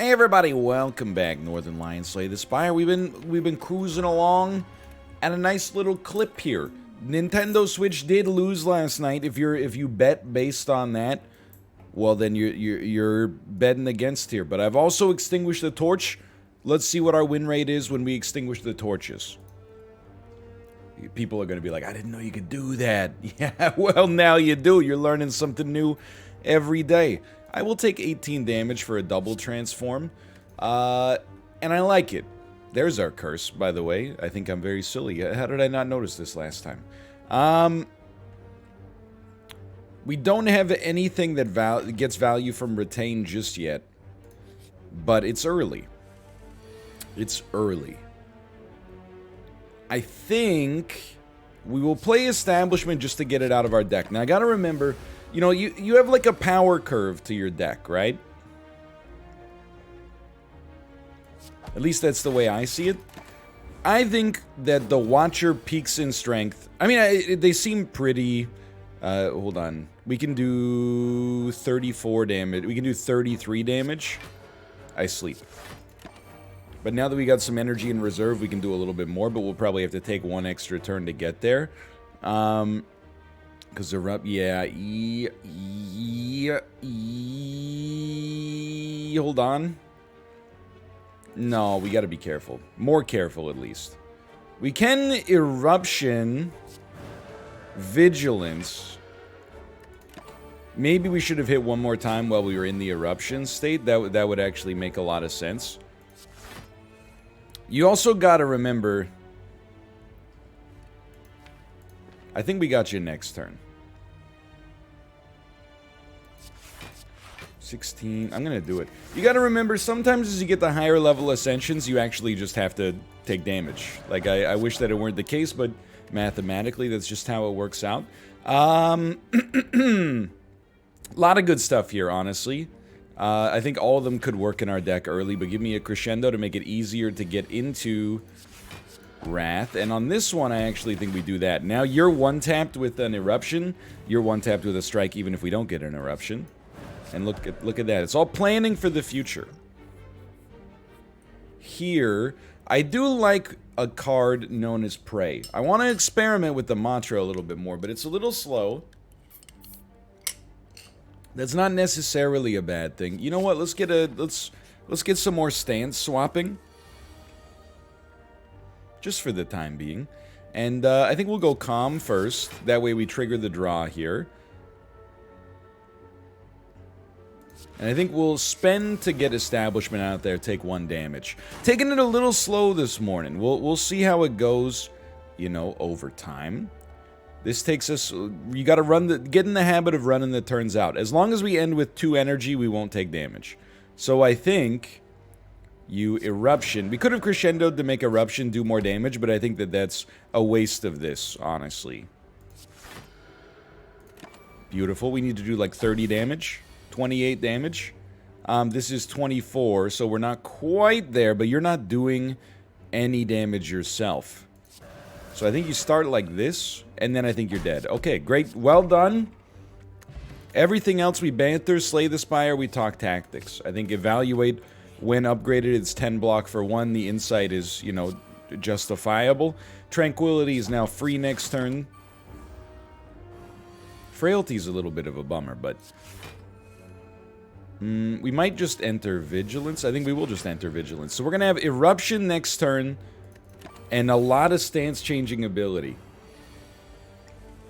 Hey everybody, welcome back, Northern Lion Slay the Spire. We've been cruising along at a nice little clip here. Nintendo Switch did lose last night. If you bet based on that, well then you're betting against here. But I've also extinguished the torch. Let's see what our win rate is when we extinguish the torches. People are gonna be like, I didn't know you could do that. Yeah, well now you do. You're learning something new every day. I will take 18 damage for a double transform, and I like it. There's our curse, by the way. I think I'm very silly. How did I not notice this last time? We don't have anything that gets value from retain just yet, but it's early. It's early. I think we will play Establishment just to get it out of our deck. Now, I gotta remember, you know, you have like a power curve to your deck, right? At least that's the way I see it. I think that the Watcher peaks in strength. I mean, they seem pretty... hold on. We can do 34 damage. We can do 33 damage. I sleep. But now that we got some energy in reserve, we can do a little bit more, but we'll probably have to take one extra turn to get there. Because they're up, yeah, hold on. No, we gotta be careful. More careful, at least. We can Eruption, Vigilance. Maybe we should have hit one more time while we were in the Eruption state. That would actually make a lot of sense. You also gotta remember... I think we got you next turn. 16. I'm gonna do it. You gotta remember, sometimes as you get the higher level ascensions, you actually just have to take damage. Like, I wish that it weren't the case, but mathematically, that's just how it works out. A lot of good stuff here, honestly. I think all of them could work in our deck early, but give me a Crescendo to make it easier to get into... Wrath, and on this one I actually think we do that. Now you're one-tapped with an Eruption, you're one-tapped with a Strike even if we don't get an Eruption. And look at that, it's all planning for the future. Here, I do like a card known as Prey. I want to experiment with the mantra a little bit more, but it's a little slow. That's not necessarily a bad thing. You know what, let's get some more stance swapping. Just for the time being. And I think we'll go Calm first. That way we trigger the draw here. And I think we'll spend to get Establishment out there, take 1 damage. Taking it a little slow this morning. We'll see how it goes, you know, over time. This takes us... You gotta get in the habit of running the turns out. As long as we end with 2 energy, we won't take damage. So I think... You Eruption. We could have Crescendoed to make Eruption do more damage, but I think that that's a waste of this, honestly. Beautiful. We need to do like 30 damage. 28 damage. This is 24, so we're not quite there, but you're not doing any damage yourself. So I think you start like this, and then I think you're dead. Okay, great. Well done. Everything else we banter, Slay the Spire, we talk tactics. I think evaluate... When upgraded, it's 10 block for 1. The insight is, you know, justifiable. Tranquility is now free next turn. Frailty's a little bit of a bummer, but... we might just enter Vigilance. I think we will just enter Vigilance. So we're going to have Eruption next turn, and a lot of stance-changing ability.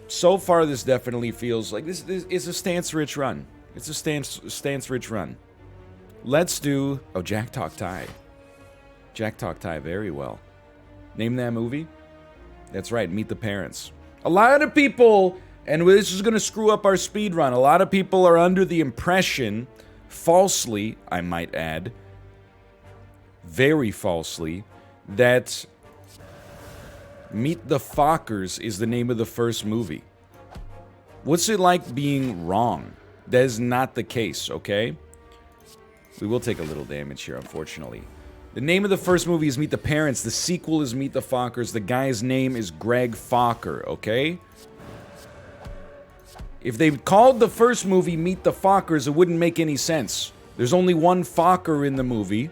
So far, this definitely feels like this is a stance-rich run. It's a stance-rich run. Let's do... Oh, Jack Talk Tai. Jack Talk Tai, very well. Name that movie? That's right, Meet the Parents. A lot of people, and this is going to screw up our speed run, a lot of people are under the impression, falsely, I might add, very falsely, that Meet the Fockers is the name of the first movie. What's it like being wrong? That is not the case, okay? We will take a little damage here, unfortunately. The name of the first movie is Meet the Parents. The sequel is Meet the Fockers. The guy's name is Greg Focker, okay? If they called the first movie Meet the Fockers, it wouldn't make any sense. There's only one Fokker in the movie.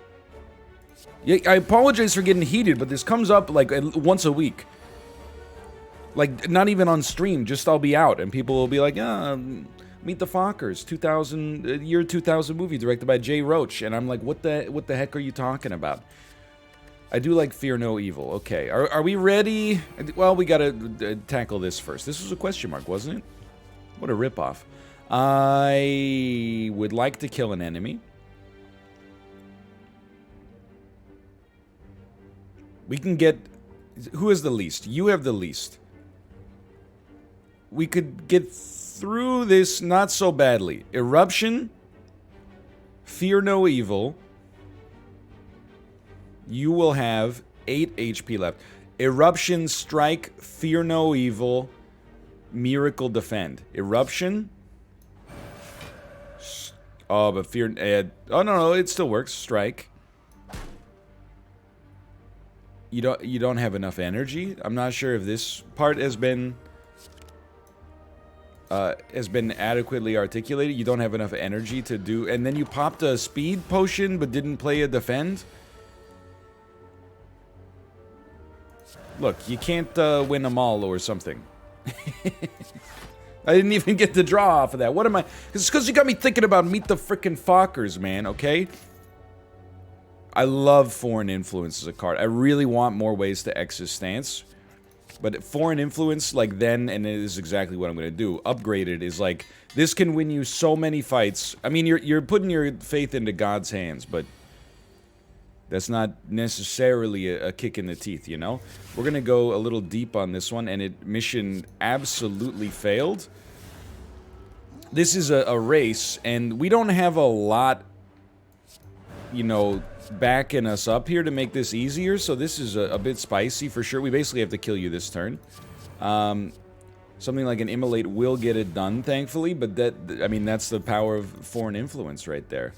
Yeah, I apologize for getting heated, but this comes up like once a week. Like, not even on stream, just I'll be out, and people will be like, Meet the Fockers, 2000, year 2000 movie directed by Jay Roach. And I'm like, what the heck are you talking about? I do like Fear No Evil. Okay, are we ready? Well, we gotta tackle this first. This was a question mark, wasn't it? What a ripoff. I would like to kill an enemy. We can get... Who has the least? You have the least. We could get through this not so badly. Eruption. Fear No Evil. You will have 8 HP left. Eruption, Strike, Fear No Evil, Miracle, Defend. Eruption. Oh, but Fear... oh, no, it still works. Strike. You don't have enough energy? I'm not sure if this part has been adequately articulated. You don't have enough energy to do... And then you popped a speed potion but didn't play a defend? Look, you can't win them all or something. I didn't even get the draw off of that. What am I... It's because you got me thinking about Meet the Frickin' Fockers, man, okay? I love Foreign Influence as a card. I really want more ways to X his stance. But Foreign Influence, like then, and it is exactly what I'm going to do, upgraded is like, this can win you so many fights. I mean, you're putting your faith into God's hands, but that's not necessarily a kick in the teeth, you know? We're going to go a little deep on this one, and mission absolutely failed. This is a race, and we don't have a lot, you know, backing us up here to make this easier, so this is a bit spicy for sure. We basically have to kill you this turn. Something like an Immolate will get it done, thankfully, but I mean, that's the power of Foreign Influence right there.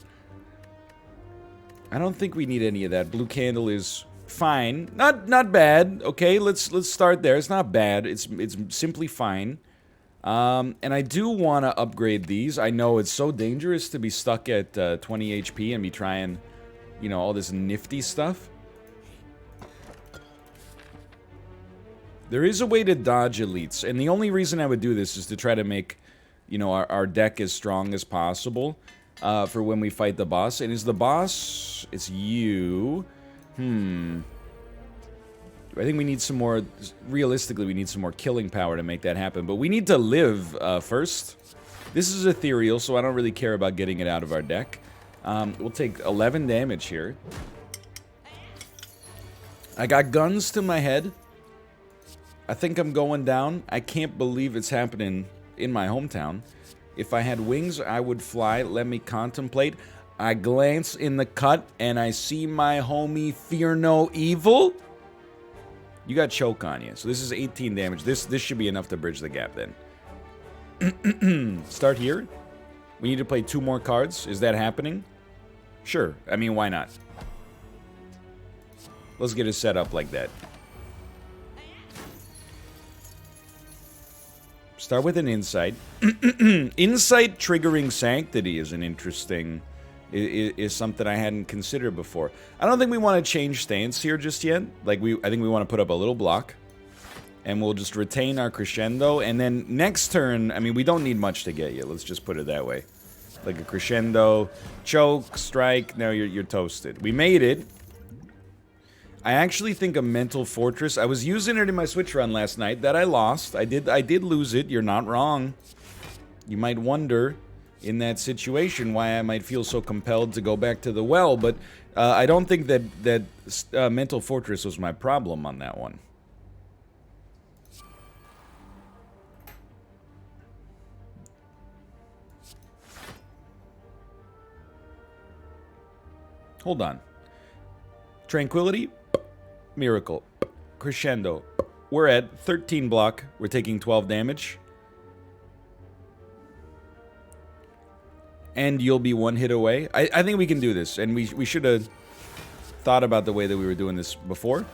I don't think we need any of that. Blue Candle is fine. Not bad, okay? Let's start there. It's not bad. It's simply fine. And I do want to upgrade these. I know it's so dangerous to be stuck at 20 HP and be trying, you know, all this nifty stuff. There is a way to dodge elites, and the only reason I would do this is to try to make, you know, our deck as strong as possible for when we fight the boss. And is the boss... It's you. I think we need some more... Realistically, we need some more killing power to make that happen. But we need to live first. This is ethereal, so I don't really care about getting it out of our deck. We'll take 11 damage here. I got guns to my head. I think I'm going down. I can't believe it's happening in my hometown. If I had wings, I would fly. Let me contemplate. I glance in the cut, and I see my homie Fear No Evil. You got choke on you. So this is 18 damage. This should be enough to bridge the gap then. Start here. We need to play 2 more cards. Is that happening? Sure. I mean, why not? Let's get it set up like that. Start with an Insight. Insight triggering Sanctity is an interesting... Is something I hadn't considered before. I don't think we want to change stance here just yet. Like, I think we want to put up a little block. And we'll just retain our Crescendo. And then next turn, I mean, we don't need much to get you. Let's just put it that way. Like a Crescendo, choke, strike. Now you're toasted. We made it. I actually think a Mental Fortress... I was using it in my Switch run last night. That I lost. I did lose it. You're not wrong. You might wonder... in that situation, why I might feel so compelled to go back to the well, but I don't think that Mental Fortress was my problem on that one. Hold on. Tranquility, Miracle, Crescendo. We're at 13 block. We're taking 12 damage. And you'll be 1 hit away. I think we can do this, and we should have thought about the way that we were doing this before.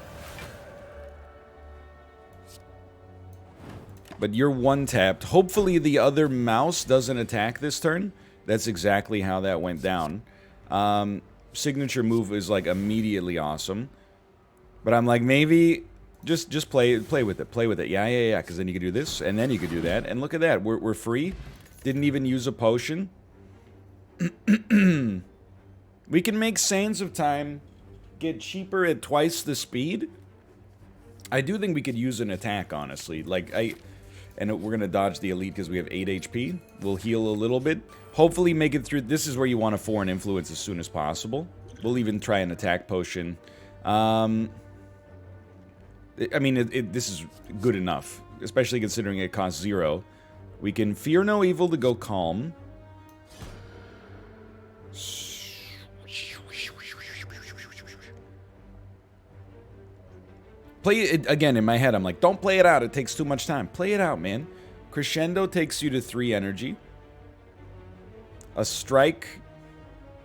But you're 1-tapped. Hopefully the other mouse doesn't attack this turn. That's exactly how that went down. Signature move is like immediately awesome. But I'm like, maybe just play with it. Yeah. Because then you could do this, and then you could do that, and look at that. We're free. Didn't even use a potion. We can make Sands of Time get cheaper at twice the speed. I do think we could use an attack, honestly. Like, and we're gonna dodge the elite because we have 8 HP. We'll heal a little bit. Hopefully make it through. This is where you want a foreign influence as soon as possible. We'll even try an attack potion. I mean, this is good enough, especially considering it costs 0. We can Fear No Evil to go Calm. Play it again in my head. I'm like, don't play it out. It takes too much time. Play it out, man. Crescendo takes you to 3 energy. A strike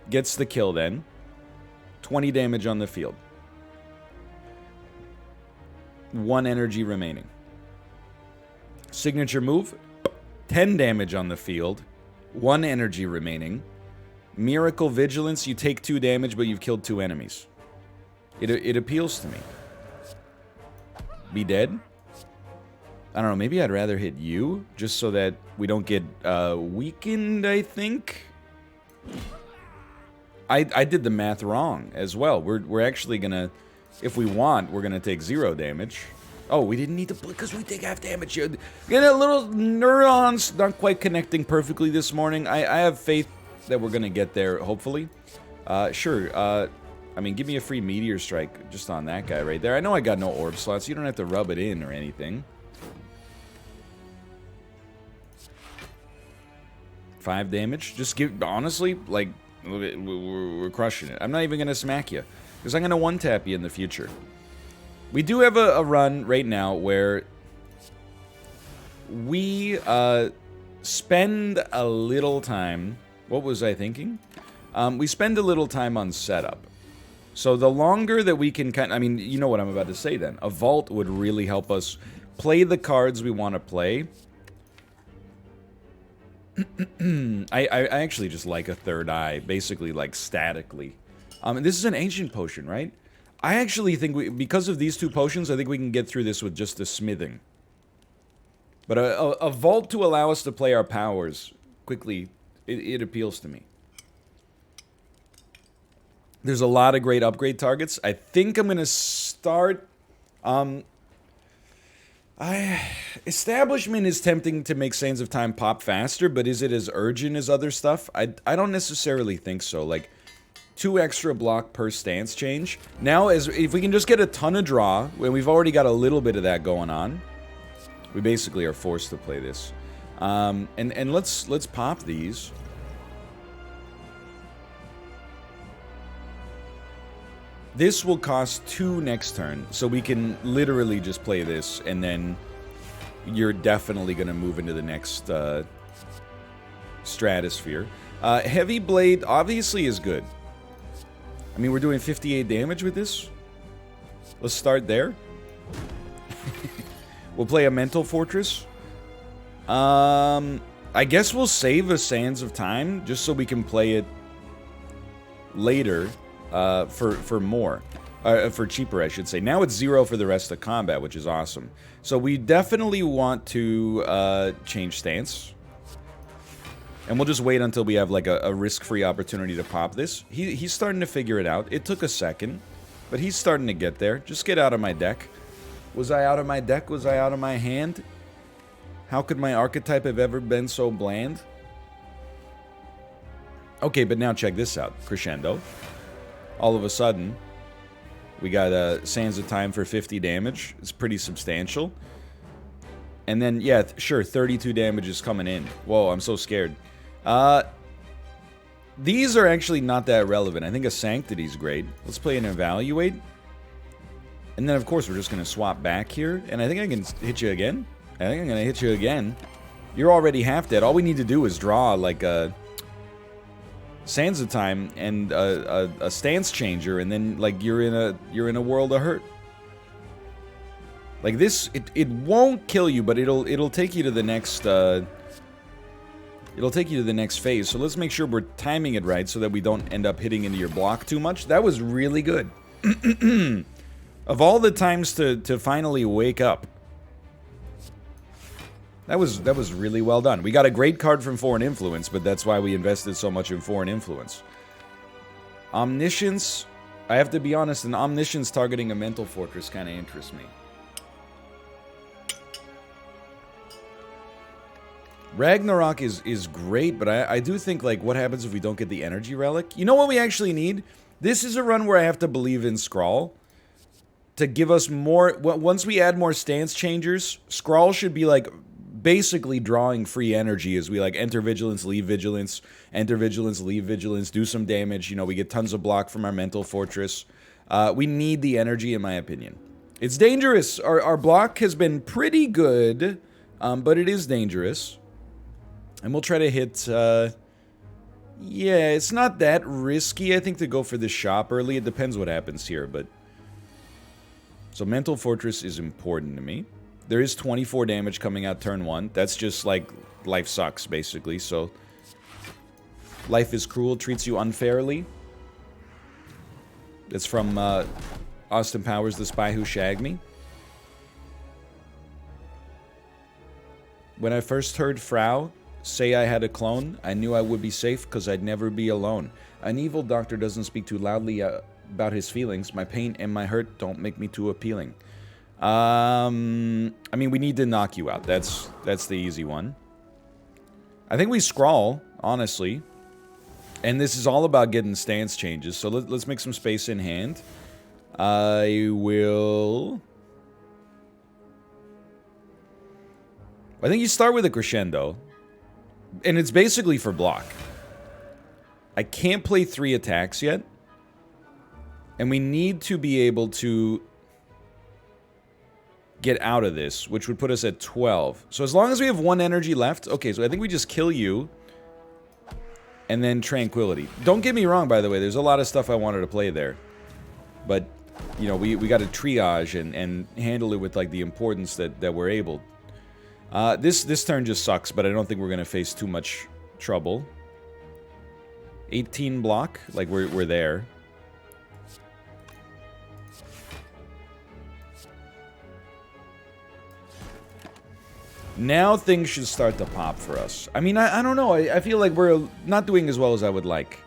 gets the kill then. 20 damage on the field. 1 energy remaining. Signature move. 10 damage on the field. 1 energy remaining. Miracle Vigilance. You take 2 damage, but you've killed 2 enemies. It appeals to me. Be dead? I don't know, maybe I'd rather hit you, just so that we don't get weakened, I think? I did the math wrong as well. We're actually gonna, if we want, we're gonna take 0 damage. Oh, we didn't need to, because we take half damage here. Get a little neurons not quite connecting perfectly this morning. I have faith that we're gonna get there, hopefully. Sure, I mean, give me a free Meteor Strike just on that guy right there. I know I got no orb slots. You don't have to rub it in or anything. 5 damage. Just give, honestly, like, we're crushing it. I'm not even going to smack you, because I'm going to one-tap you in the future. We do have a run right now where we spend a little time. What was I thinking? We spend a little time on setup. So the longer that we can I mean, you know what I'm about to say then. A vault would really help us play the cards we want to play. I actually just like a third eye, basically like statically. This is an ancient potion, right? I actually think because of these 2 potions, I think we can get through this with just a smithing. But a vault to allow us to play our powers quickly, it appeals to me. There's a lot of great upgrade targets. I think I'm going to start... Establishment is tempting to make Sands of Time pop faster, but is it as urgent as other stuff? I don't necessarily think so. Like, 2 extra block per stance change. Now, if we can just get a ton of draw, when we've already got a little bit of that going on, we basically are forced to play this. And let's pop these. This will cost 2 next turn, so we can literally just play this, and then you're definitely going to move into the next stratosphere. Heavy Blade obviously is good. I mean, we're doing 58 damage with this. Let's start there. We'll play a Mental Fortress. I guess we'll save a Sands of Time, just so we can play it later. For more. For cheaper, I should say. Now it's 0 for the rest of combat, which is awesome. So we definitely want to change stance. And we'll just wait until we have like a risk-free opportunity to pop this. He's starting to figure it out. It took a second, but he's starting to get there. Just get out of my deck. Was I out of my deck? Was I out of my hand? How could my archetype have ever been so bland? Okay, but now check this out. Crescendo. All of a sudden, we got Sands of Time for 50 damage. It's pretty substantial. And then, yeah, sure, 32 damage is coming in. Whoa, I'm so scared. These are actually not that relevant. I think a Sanctity's great. Let's play an Evaluate. And then, of course, we're just going to swap back here. And I think I can hit you again. I think I'm going to hit you again. You're already half dead. All we need to do is draw, like, a Sands of Time and a stance changer, and then like you're in a world of hurt. Like this, it won't kill you, but it'll take you to the next it'll take you to the next phase. So let's make sure we're timing it right so that we don't end up hitting into your block too much. That was really good. Of all the times to finally wake up, that was really well done. We got a great card from Foreign Influence, but that's why we invested so much in Foreign Influence. Omniscience, I have to be honest, an Omniscience targeting a Mental Fortress kind of interests me. Ragnarok is great, but I do think, like, what happens if we don't get the Energy Relic? You know what we actually need? This is a run where I have to believe in Skrull to give us more. Once we add more stance changers, Skrull should be, like, basically drawing free energy as we, like, enter Vigilance, leave Vigilance, enter Vigilance, leave Vigilance, do some damage. You know, we get tons of block from our Mental Fortress. We need the energy, in my opinion. It's dangerous. Our block has been pretty good, but it is dangerous. And we'll try to hit, yeah, it's not that risky, I think, to go for the shop early. It depends what happens here, but... So Mental Fortress is important to me. There is 24 damage coming out turn 1. That's just, like, life sucks, basically, so... Life is cruel, treats you unfairly. It's from, Austin Powers, The Spy Who Shagged Me. When I first heard Frau say I had a clone, I knew I would be safe because I'd never be alone. An evil doctor doesn't speak too loudly about his feelings. My pain and my hurt don't make me too appealing. I mean, we need to knock you out. That's the easy one. I think we scrawl, honestly. And this is all about getting stance changes. So let's make some space in hand. I will... I think you start with a crescendo. And it's basically for block. I can't play 3 attacks yet. And we need to be able to get out of this, which would put us at 12. So as long as we have 1 energy left... Okay, so I think we just kill you. And then Tranquility. Don't get me wrong, by the way. There's a lot of stuff I wanted to play there. But, you know, we got to triage and handle it with, like, the importance that we're able. This turn just sucks, but I don't think we're going to face too much trouble. 18 block. Like, we're there. Now things should start to pop for us. I mean, I don't know. I feel like we're not doing as well as I would like.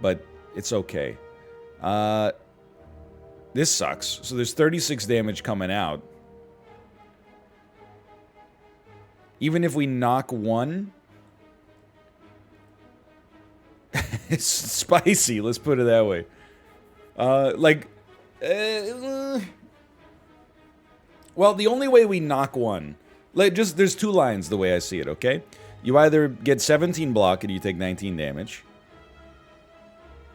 But it's okay. This sucks. So there's 36 damage coming out. Even if we knock 1... It's spicy, let's put it that way. Well, the only way we knock 1... Like, just, there's 2 lines the way I see it, okay? You either get 17 block and you take 19 damage.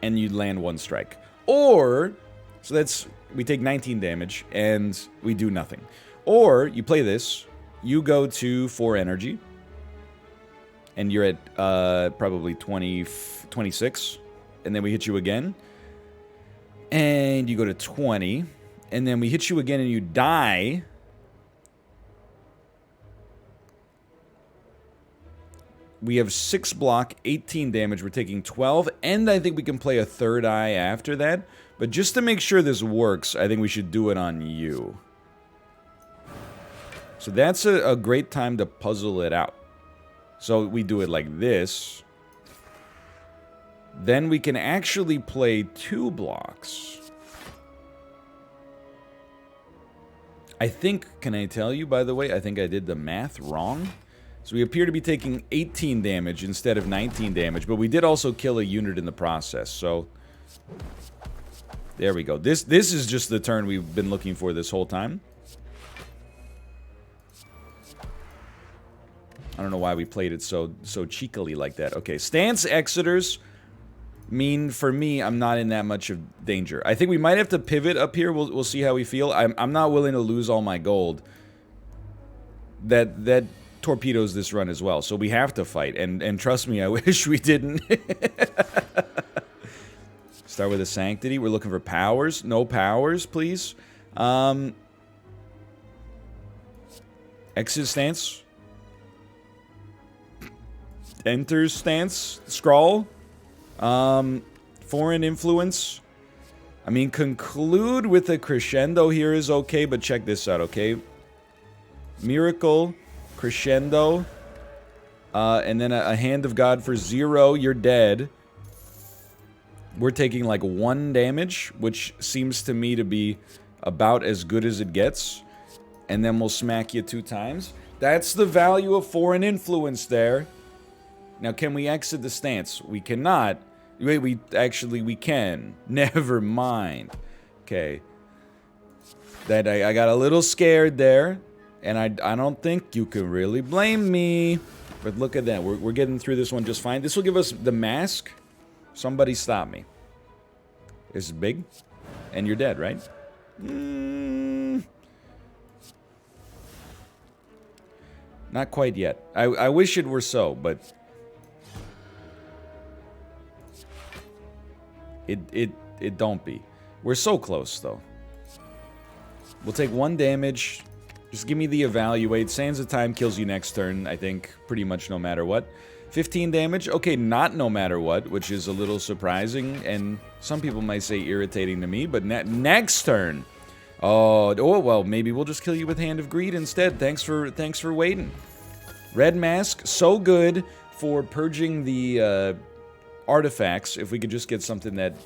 And you land 1 strike. Or... So that's... We take 19 damage and we do nothing. Or, you play this... You go to 4 energy. And you're at probably 26. And then we hit you again. And you go to 20. And then we hit you again and you die. We have 6 block, 18 damage. We're taking 12. And I think we can play a 3rd eye after that. But just to make sure this works, I think we should do it on you. So that's a great time to puzzle it out. So we do it like this. Then we can actually play 2 blocks. I think, can I tell you, by the way, I think I did the math wrong. So we appear to be taking 18 damage instead of 19 damage, but we did also kill a unit in the process, so... There we go. This is just the turn we've been looking for this whole time. I don't know why we played it so cheekily like that. Okay, stance exiters mean, for me, I'm not in that much of danger. I think we might have to pivot up here. We'll see how we feel. I'm not willing to lose all my gold. That torpedoes this run as well, so we have to fight. And trust me, I wish we didn't. Start with a Sanctity. We're looking for powers. No powers, please. Exit stance. enters stance. Scrawl. Foreign influence. I mean, conclude with a crescendo here is okay, but check this out, okay? Miracle, crescendo, and then a hand of God for 0, you're dead. We're taking like 1 damage, which seems to me to be about as good as it gets. And then we'll smack you 2 times. That's the value of foreign influence there. Now, can we exit the stance? We cannot. Wait, we can. Never mind. Okay. That I got a little scared there. And I don't think you can really blame me. But look at that. We're getting through this one just fine. This will give us the mask. Somebody stop me. This is big. And you're dead, right? Not quite yet. I wish it were so, but... It don't be. We're so close, though. We'll take 1 damage. Just give me the evaluate. Sands of Time kills you next turn, I think. Pretty much no matter what. 15 damage. Okay, not no matter what, which is a little surprising. And some people might say irritating to me, but next turn. Oh, well, maybe we'll just kill you with Hand of Greed instead. Thanks for waiting. Red Mask, so good for purging the artifacts. If we could just get something that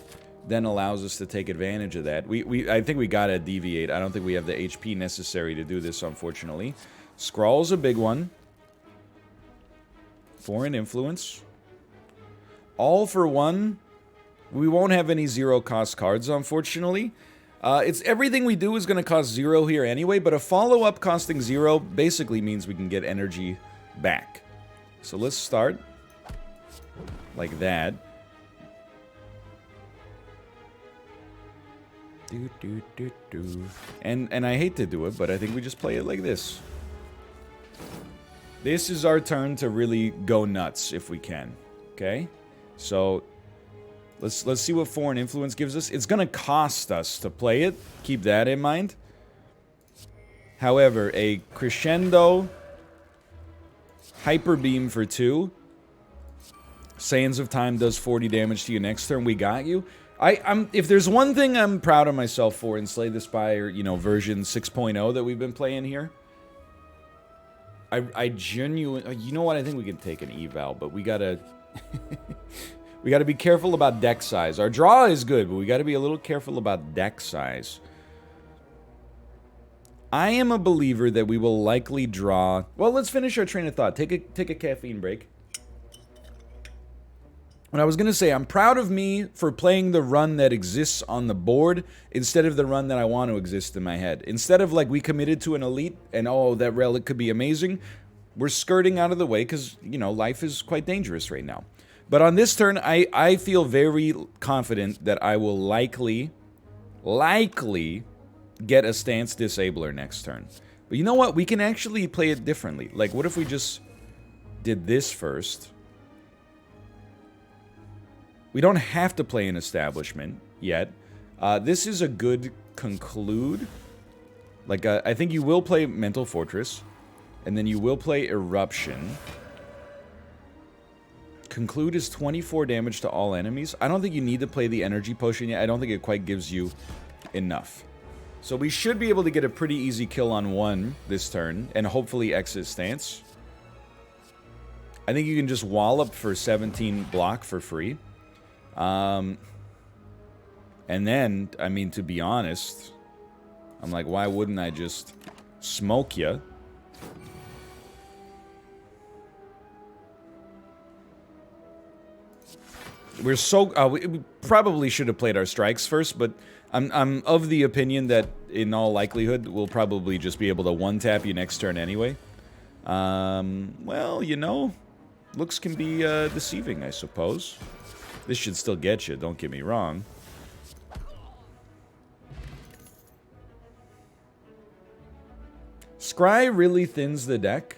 then allows us to take advantage of that. I think we gotta deviate. I don't think we have the HP necessary to do this, unfortunately. Scrawl's a big one. Foreign influence. All for 1. We won't have any 0 cost cards, unfortunately. It's everything we do is going to cost 0 here anyway, but a follow-up costing 0 basically means we can get energy back. So let's start like that. And I hate to do it, but I think we just play it like this. This is our turn to really go nuts if we can. Okay? So let's see what foreign influence gives us. It's gonna cost us to play it. Keep that in mind. However, a crescendo hyper beam for 2. Sands of Time does 40 damage to you next turn. We got you. If there's one thing I'm proud of myself for in Slay the Spire, you know, version 6.0 that we've been playing here, I genuinely, you know what, I think we can take an eval, but we gotta, we gotta be careful about deck size. Our draw is good, but we gotta be a little careful about deck size. I am a believer that we will likely draw, well, let's finish our train of thought. Take a caffeine break. What I was going to say, I'm proud of me for playing the run that exists on the board instead of the run that I want to exist in my head. Instead of, like, we committed to an elite and, oh, that relic could be amazing, we're skirting out of the way because, you know, life is quite dangerous right now. But on this turn, I feel very confident that I will likely get a stance disabler next turn. But you know what? We can actually play it differently. Like, what if we just did this first? We don't have to play an establishment yet. This is a good conclude. Like, I think you will play Mental Fortress. And then you will play Eruption. Conclude is 24 damage to all enemies. I don't think you need to play the Energy Potion yet. I don't think it quite gives you enough. So we should be able to get a pretty easy kill on 1 this turn. And hopefully exit stance. I think you can just wallop for 17 block for free. And then, I mean, to be honest, I'm like, why wouldn't I just smoke ya? We're so, we probably should have played our strikes first, but I'm of the opinion that in all likelihood, we'll probably just be able to one-tap you next turn anyway. Well, you know, looks can be deceiving, I suppose. This should still get you, don't get me wrong. Scry really thins the deck.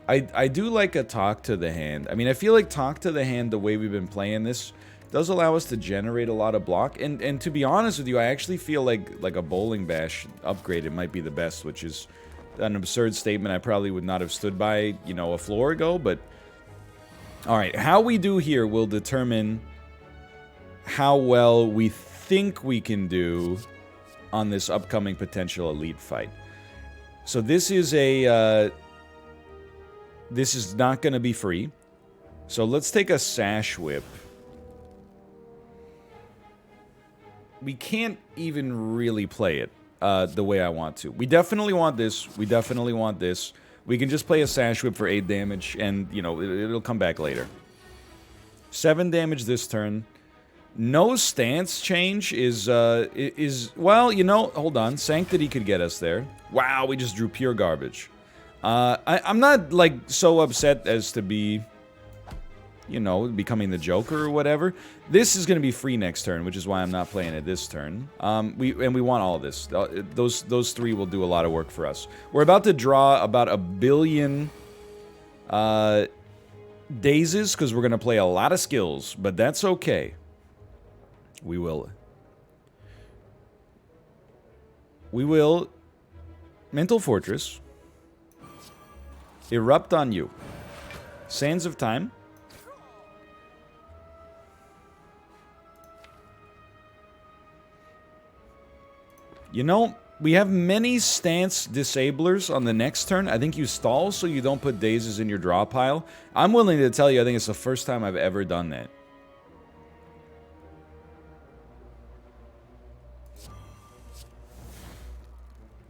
I do like a Talk to the Hand. I mean, I feel like Talk to the Hand, the way we've been playing this, does allow us to generate a lot of block. And to be honest with you, I actually feel like a Bowling Bash upgrade, it might be the best, which is an absurd statement I probably would not have stood by, you know, a floor ago, but Alright, how we do here will determine how well we think we can do on this upcoming potential elite fight. So this is a... this is not going to be free. So let's take a Sash Whip. We can't even really play it the way I want to. We definitely want this. We definitely want this. We can just play a Sash Whip for 8 damage, and, you know, it'll come back later. 7 damage this turn. No stance change is, well, you know, hold on. Sanctity could get us there. Wow, we just drew pure garbage. I'm not, like, so upset as to be, you know, becoming the Joker or whatever. This is going to be free next turn, which is why I'm not playing it this turn. We want all this. Those 3 will do a lot of work for us. We're about to draw about 1 billion dazes, because we're going to play a lot of skills, but that's okay. We will Mental Fortress, Erupt on you, Sands of Time, you know, we have many stance disablers on the next turn. I think you stall so you don't put dazes in your draw pile. I'm willing to tell you, I think it's the first time I've ever done that.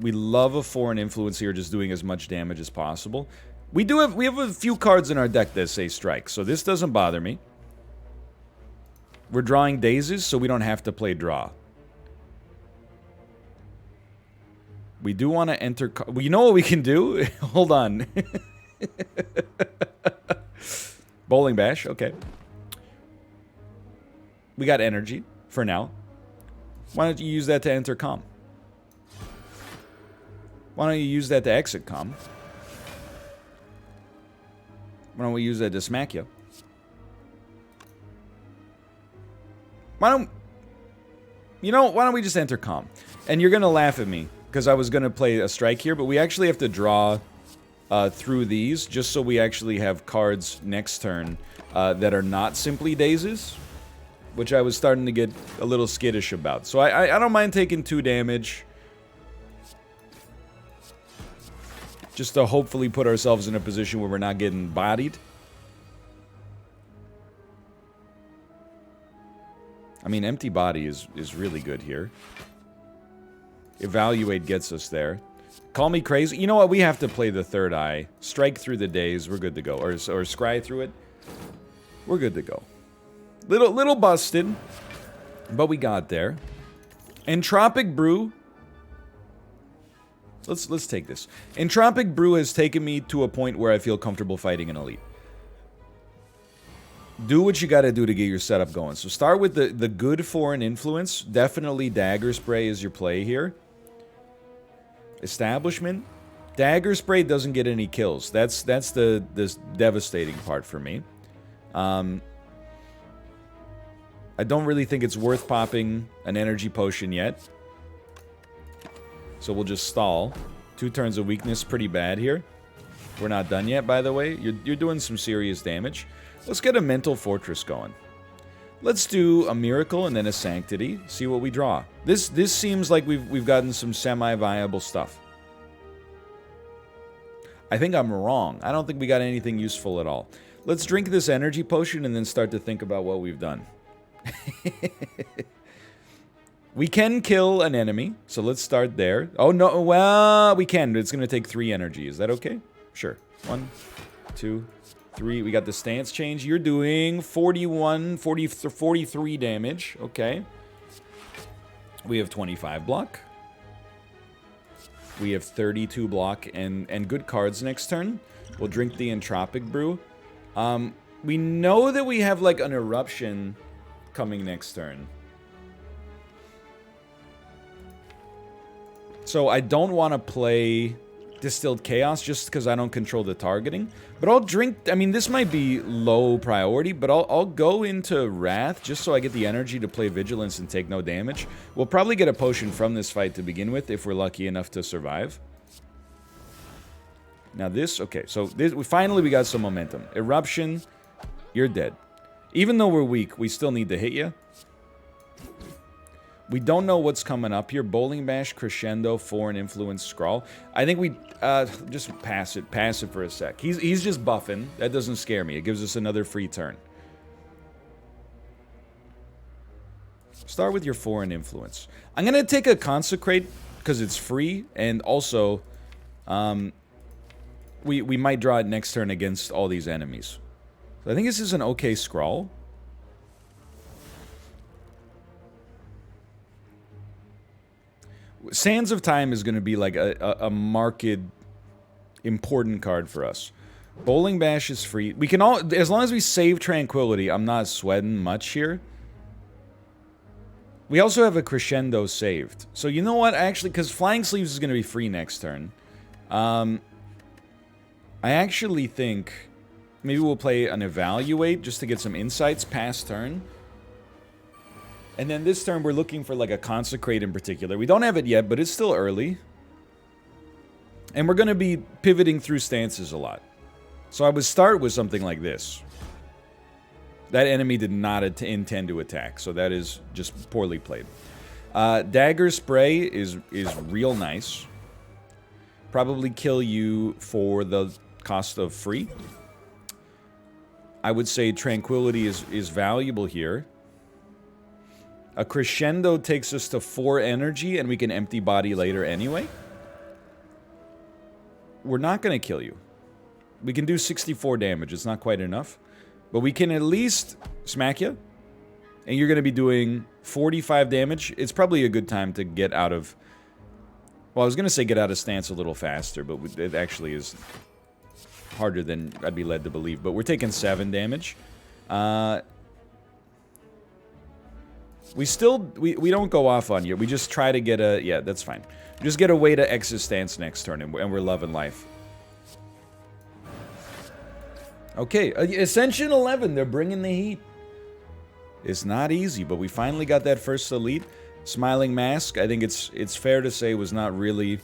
We love a foreign influence here, just doing as much damage as possible. We have a few cards in our deck that say strike, so this doesn't bother me. We're drawing dazes, so we don't have to play draw. We do want to enter... Well, you know what we can do? Hold on. Bowling Bash, okay. We got energy, for now. Why don't you use that to enter calm? Why don't you use that to exit calm? Why don't we use that to smack you? Why don't... You know, why don't we just enter calm? And you're going to laugh at me, because I was going to play a strike here, but we actually have to draw through these, just so we actually have cards next turn that are not simply dazes, which I was starting to get a little skittish about. So I don't mind taking 2 damage, just to hopefully put ourselves in a position where we're not getting bodied. I mean, Empty Body is really good here. Evaluate gets us there. Call me crazy. You know what? We have to play the third eye. Strike through the days. We're good to go. Or scry through it. We're good to go. Little busted, but we got there. Entropic Brew. Let's take this. Entropic Brew has taken me to a point where I feel comfortable fighting an elite. Do what you gotta do to get your setup going. So start with the good foreign influence. Definitely Dagger Spray is your play here. Establishment. Dagger Spray doesn't get any kills. That's the devastating part for me. I don't really think it's worth popping an energy potion yet. So we'll just stall. 2 turns of weakness, pretty bad here. We're not done yet, by the way. You're doing some serious damage. Let's get a Mental Fortress going. Let's do a Miracle and then a Sanctity. See what we draw. This seems like we've gotten some semi-viable stuff. I think I'm wrong. I don't think we got anything useful at all. Let's drink this energy potion and then start to think about what we've done. We can kill an enemy, so let's start there. Oh, no, well, we can. It's going to take 3 energy. Is that okay? Sure. 1, 2, 3. We got the stance change. You're doing 43 damage. Okay. We have 25 block. We have 32 block and good cards next turn. We'll drink the Entropic Brew. We know that we have, like, an Eruption coming next turn. So I don't want to play Distilled Chaos just because I don't control the targeting. But I'll drink... I mean, this might be low priority, but I'll go into Wrath just so I get the energy to play Vigilance and take no damage. We'll probably get a potion from this fight to begin with if we're lucky enough to survive. Now this... Okay, so this, finally we got some momentum. Eruption. You're dead. Even though we're weak, we still need to hit you. We don't know what's coming up here. Bowling Bash, Crescendo, Foreign Influence, Scrawl. I think we just pass it. Pass it for a sec. He's just buffing. That doesn't scare me. It gives us another free turn. Start with your Foreign Influence. I'm going to take a Consecrate because it's free. And also, we might draw it next turn against all these enemies. So I think this is an okay Scrawl. Sands of Time is going to be like a marked important card for us. Bowling Bash is free. We can all, as long as we save Tranquility, I'm not sweating much here. We also have a Crescendo saved. So you know what? Actually, because Flying Sleeves is going to be free next turn. I actually think maybe we'll play an Evaluate just to get some insights past turn. And then this turn, we're looking for like a Consecrate in particular. We don't have it yet, but it's still early. And we're going to be pivoting through stances a lot. So I would start with something like this. That enemy did not intend to attack, so that is just poorly played. Dagger Spray is real nice. Probably kill you for the cost of free. I would say Tranquility is valuable here. A Crescendo takes us to 4 energy, and we can empty body later anyway. We're not going to kill you. We can do 64 damage. It's not quite enough. But we can at least smack you. And you're going to be doing 45 damage. It's probably a good time to get out of... Well, I was going to say get out of stance a little faster, but it actually is harder than I'd be led to believe. But we're taking 7 damage. We don't go off on you. We just try to get a... Yeah, that's fine. Just get a way to exit stance next turn, and we're loving life. Okay, Ascension 11. They're bringing the heat. It's not easy, but we finally got that first elite. Smiling Mask, I think it's fair to say was not really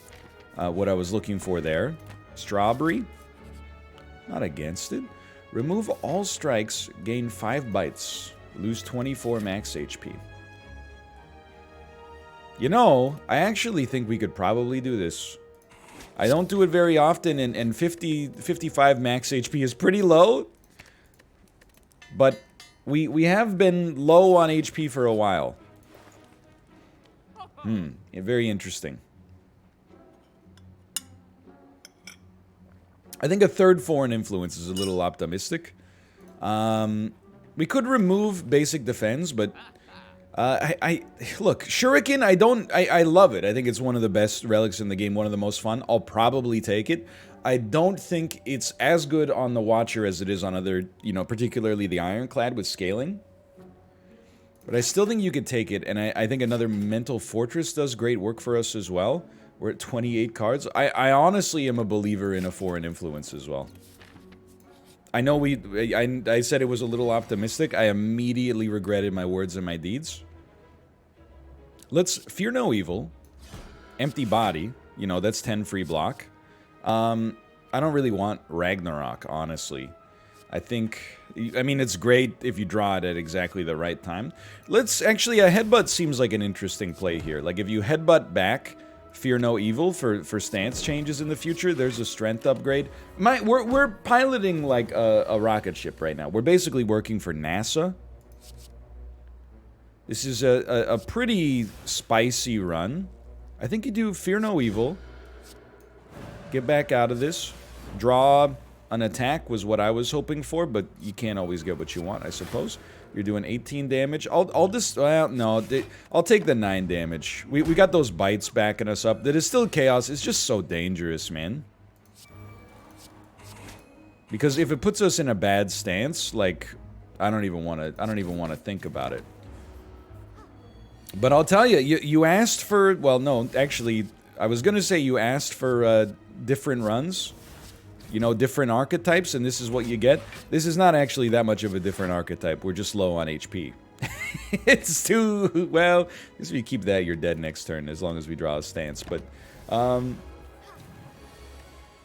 what I was looking for there. Strawberry. Not against it. Remove all strikes. Gain 5 bites. Lose 24 max HP. You know, I actually think we could probably do this. I don't do it very often, and 55 max HP is pretty low. But we have been low on HP for a while. Very interesting. I think a third Foreign Influence is a little optimistic. We could remove basic defense, but look, Shuriken, I love it. I think it's one of the best relics in the game, one of the most fun. I'll probably take it. I don't think it's as good on the Watcher as it is on other, you know, particularly the Ironclad with scaling. But I still think you could take it, and I think another Mental Fortress does great work for us as well. We're at 28 cards. I honestly am a believer in a Foreign Influence as well. I know I said it was a little optimistic. I immediately regretted my words and my deeds. Let's Fear No Evil. Empty Body. You know, that's 10 free block. I don't really want Ragnarok, honestly. I mean, it's great if you draw it at exactly the right time. Let's actually, a Headbutt seems like an interesting play here. Like, if you Headbutt back Fear No Evil for stance changes in the future, there's a strength upgrade. We're piloting like a rocket ship right now. We're basically working for NASA. This is a pretty spicy run. I think you do Fear No Evil. Get back out of this. Draw an attack was what I was hoping for, but you can't always get what you want, I suppose. You're doing 18 damage. I'll just... Well, no. I'll take the 9 damage. We got those bites backing us up. That is still chaos. It's just so dangerous, man. Because if it puts us in a bad stance, like... I don't even want to think about it. But I'll tell you, you asked for... Well, no, actually... I was going to say you asked for different runs. You know, different archetypes, and this is what you get. This is not actually that much of a different archetype. We're just low on HP. It's too... Well, if you keep that, you're dead next turn, as long as we draw a stance. But,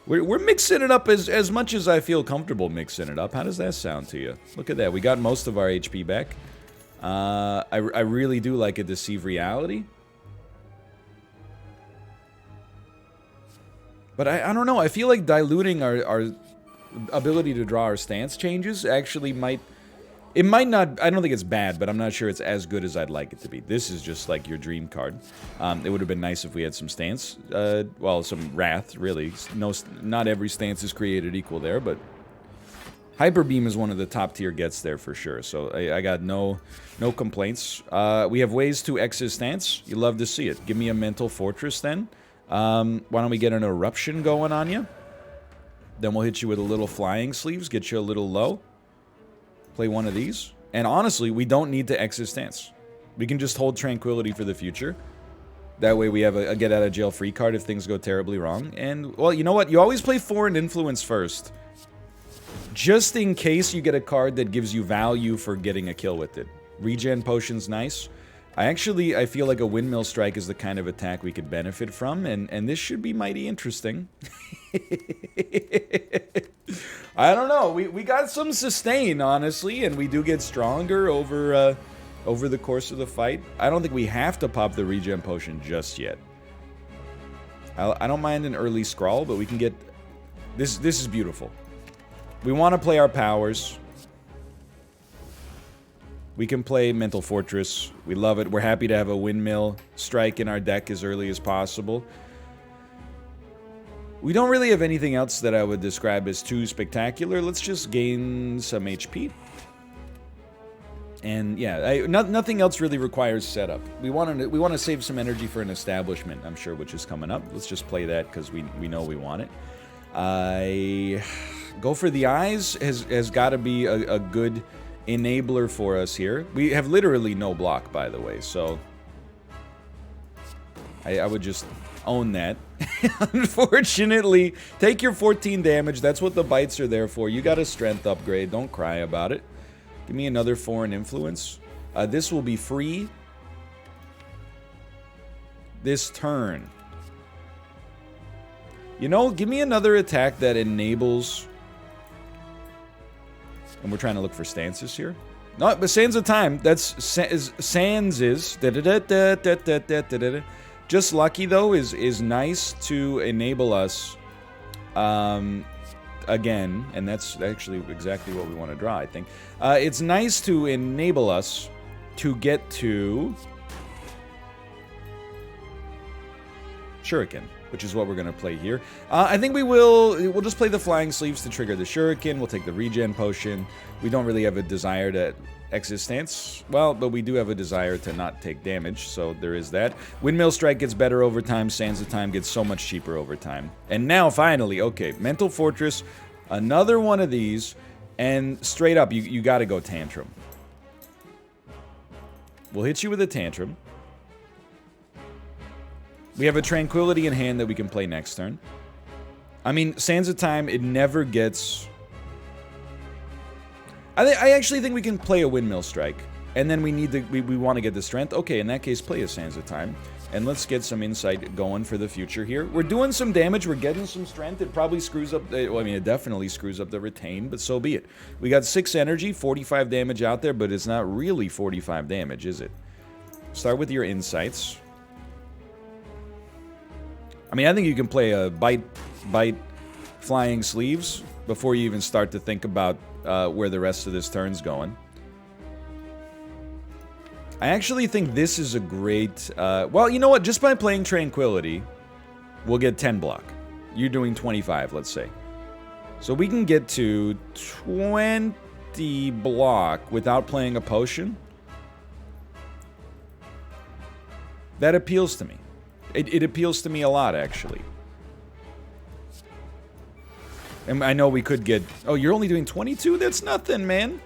We're mixing it up as much as I feel comfortable mixing it up. How does that sound to you? Look at that. We got most of our HP back. I really do like a Deceive Reality. But I don't know. I feel like diluting our ability to draw our stance changes actually might... It might not... I don't think it's bad, but I'm not sure it's as good as I'd like it to be. This is just like your dream card. It would have been nice if we had some stance. Well, some Wrath, really. No, not every stance is created equal there, but... Hyper Beam is one of the top tier gets there for sure, so I got no complaints. We have ways to exit stance. You love to see it. Give me a Mental Fortress then. Why don't we get an Eruption going on you? Then we'll hit you with a little Flying Sleeves, get you a little low. Play one of these. And honestly, we don't need to exit stance. We can just hold Tranquility for the future. That way we have a get out of jail free card if things go terribly wrong. And, well, you know what? You always play Foreign Influence first. Just in case you get a card that gives you value for getting a kill with it. Regen Potion's nice. I feel like a Windmill Strike is the kind of attack we could benefit from, and this should be mighty interesting. I don't know. We got some sustain, honestly, and we do get stronger over the course of the fight. I don't think we have to pop the Regen Potion just yet. I don't mind an early Scrawl, but we can get... This is beautiful. We want to play our powers. We can play Mental Fortress. We love it. We're happy to have a Windmill Strike in our deck as early as possible. We don't really have anything else that I would describe as too spectacular. Let's just gain some HP. And yeah, nothing else really requires setup. We want to save some energy for an Establishment, I'm sure, which is coming up. Let's just play that because we know we want it. Go for the Eyes has got to be a good enabler for us here. We have literally no block, by the way, so I would just own that. Unfortunately, take your 14 damage. That's what the bites are there for. You got a strength upgrade. Don't cry about it. Give me another Foreign Influence. This will be free this turn. You know, give me another attack that enables... And we're trying to look for stances here. No, but Sands of Time. That's Sands is... Just Lucky, though, is nice to enable us... again, and that's actually exactly what we want to draw, I think. It's nice to enable us to get to... Shuriken, which is what we're going to play here. I think we'll just play the Flying Sleeves to trigger the Shuriken. We'll take the Regen Potion. We don't really have a desire to exit stance. Well, but we do have a desire to not take damage, so there is that. Windmill Strike gets better over time. Sands of Time gets so much cheaper over time. And now, finally, okay, Mental Fortress, another one of these, and straight up, you got to go Tantrum. We'll hit you with a Tantrum. We have a Tranquility in hand that we can play next turn. I mean, Sands of Time, it never gets... I actually think we can play a Windmill Strike. And then we need to... We want to get the strength. Okay, in that case, play a Sands of Time. And let's get some insight going for the future here. We're doing some damage. We're getting some strength. It probably screws up... Well, I mean, it definitely screws up the Retain, but so be it. We got 6 energy, 45 damage out there, but it's not really 45 damage, is it? Start with your insights. I mean, I think you can play a bite Flying Sleeves before you even start to think about where the rest of this turn's going. I actually think this is a great... well, you know what? Just by playing Tranquility, we'll get 10 block. You're doing 25, let's say. So we can get to 20 block without playing a potion. That appeals to me. It appeals to me a lot, actually. And I know we could get... Oh, you're only doing 22? That's nothing, man.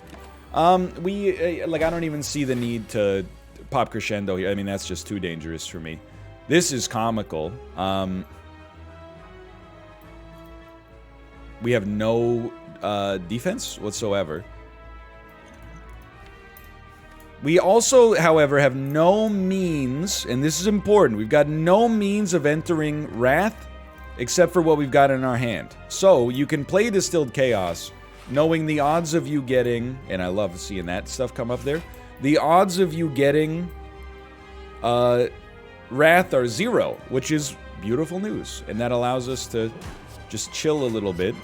Like, I don't even see the need to pop Crescendo here. I mean, that's just too dangerous for me. This is comical. We have no defense whatsoever. We also, however, have no means, and this is important, we've got no means of entering Wrath, except for what we've got in our hand. So you can play Distilled Chaos, knowing the odds of you getting, and I love seeing that stuff come up there, the odds of you getting Wrath are 0, which is beautiful news. And that allows us to just chill a little bit,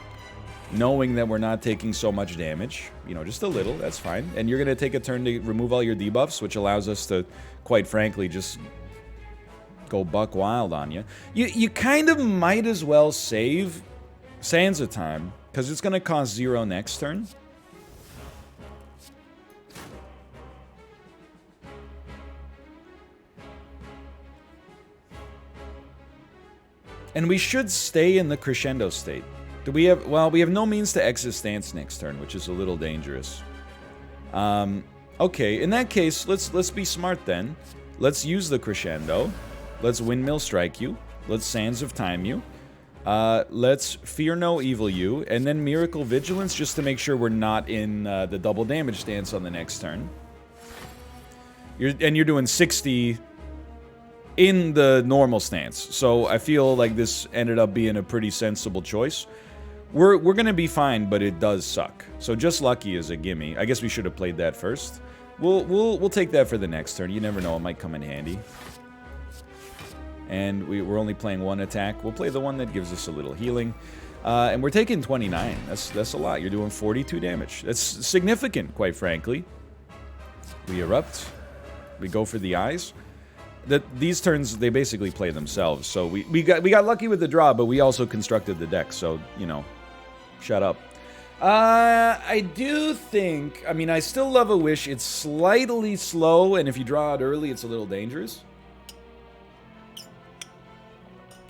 knowing that we're not taking so much damage. You know, just a little, that's fine. And you're going to take a turn to remove all your debuffs, which allows us to, quite frankly, just go buck wild on you. You kind of might as well save Sands of Time, because it's going to cost 0 next turn. And we should stay in the crescendo state. Do we have... Well, we have no means to exit stance next turn, which is a little dangerous. Okay, in that case, let's be smart then. Let's use the crescendo. Let's Windmill Strike you. Let's Sands of Time you. Let's Fear No Evil you. And then Miracle Vigilance, just to make sure we're not in the double damage stance on the next turn. You're doing 60... in the normal stance. So I feel like this ended up being a pretty sensible choice. We're gonna be fine, but it does suck. So just lucky is a gimme. I guess we should have played that first. We'll take that for the next turn. You never know, it might come in handy. And we're only playing one attack. We'll play the one that gives us a little healing. And we're taking 29. That's a lot. You're doing 42 damage. That's significant, quite frankly. We erupt. We go for the eyes. These turns, they basically play themselves. So we got lucky with the draw, but we also constructed the deck. So, you know, shut up. I do think... I mean, I still love a Wish. It's slightly slow, and if you draw it early, it's a little dangerous.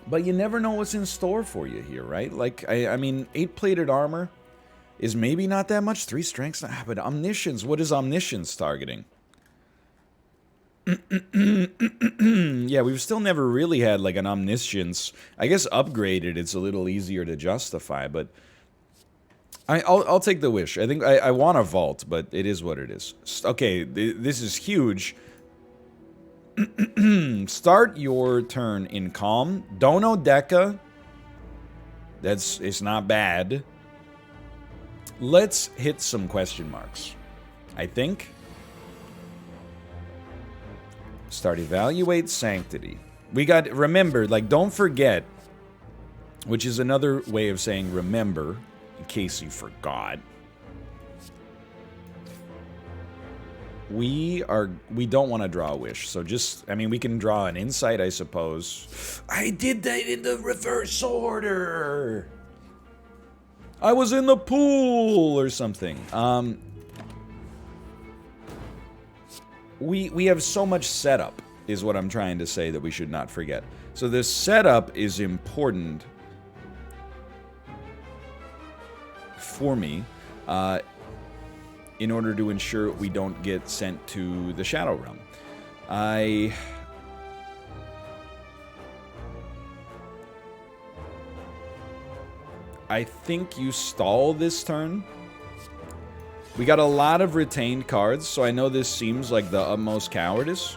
But you never know what's in store for you here, right? Like, I mean, 8-plated armor is maybe not that much. 3 strengths, but Omniscience, what is Omniscience targeting? Yeah, we've still never really had, like, an Omniscience. I guess upgraded, it's a little easier to justify, but... I'll take the Wish. I think I want a Vault, but it is what it is. Okay, this is huge. Start your turn in Calm. Dono Deca. It's not bad. Let's hit some question marks. I think. Start Evaluate Sanctity. We got, remember, like, don't forget, which is another way of saying remember, in case you forgot. We don't want to draw a Wish, so just, I mean, we can draw an Insight, I suppose. I did that in the reverse order! I was in the pool or something. We have so much setup, is what I'm trying to say, that we should not forget. So this setup is important for me, in order to ensure we don't get sent to the Shadow Realm. I think you stall this turn. We got a lot of retained cards, so I know this seems like the utmost cowardice.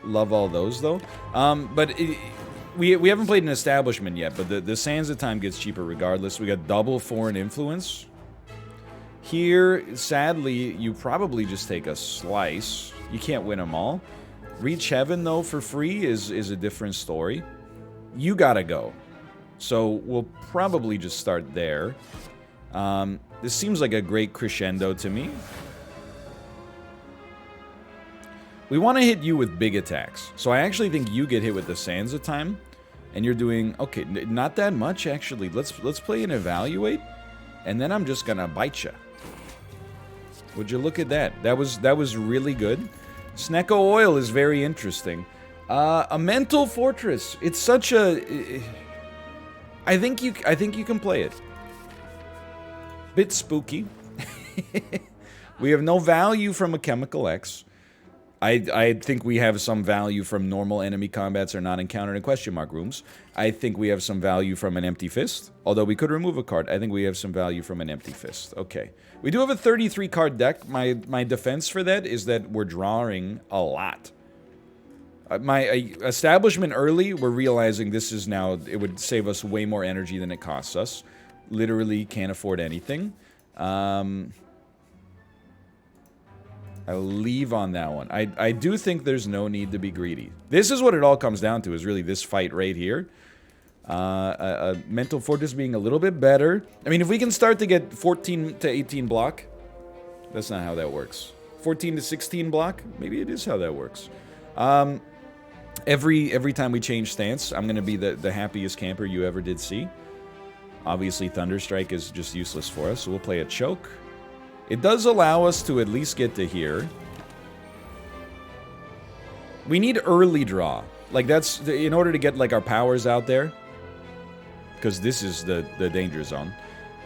Love all those, though. But we haven't played an Establishment yet, but the Sands of Time gets cheaper regardless. We got double Foreign Influence. Here, sadly, you probably just take a slice. You can't win them all. Reach Heaven, though, for free is a different story. You gotta go. So we'll probably just start there. This seems like a great crescendo to me. We want to hit you with big attacks. So I actually think you get hit with the Sands of Time. And you're doing... Okay, not that much, actually. Let's play an Evaluate. And then I'm just gonna bite you. Would you look at that? That was really good. Snecko Oil is very interesting. A Mental Fortress. It's such a... I think you can play it. Bit spooky. We have no value from a Chemical X. I think we have some value from normal enemy combats are not encountered in question mark rooms. I think we have some value from an Empty Fist. Although we could remove a card. I think we have some value from an Empty Fist. Okay. We do have a 33 card deck. My defense for that is that we're drawing a lot. My establishment early, we're realizing this is now, it would save us way more energy than it costs us. Literally can't afford anything. I'll leave on that one. I do think there's no need to be greedy. This is what it all comes down to, is really this fight right here. Mental Fortress being a little bit better. I mean, if we can start to get 14 to 18 block, that's not how that works. 14 to 16 block, maybe it is how that works. Every time we change stance, I'm going to be the happiest camper you ever did see. Obviously, Thunderstrike is just useless for us, so we'll play a choke. It does allow us to at least get to here. We need early draw. Like, that's in order to get, like, our powers out there. Because this is the danger zone.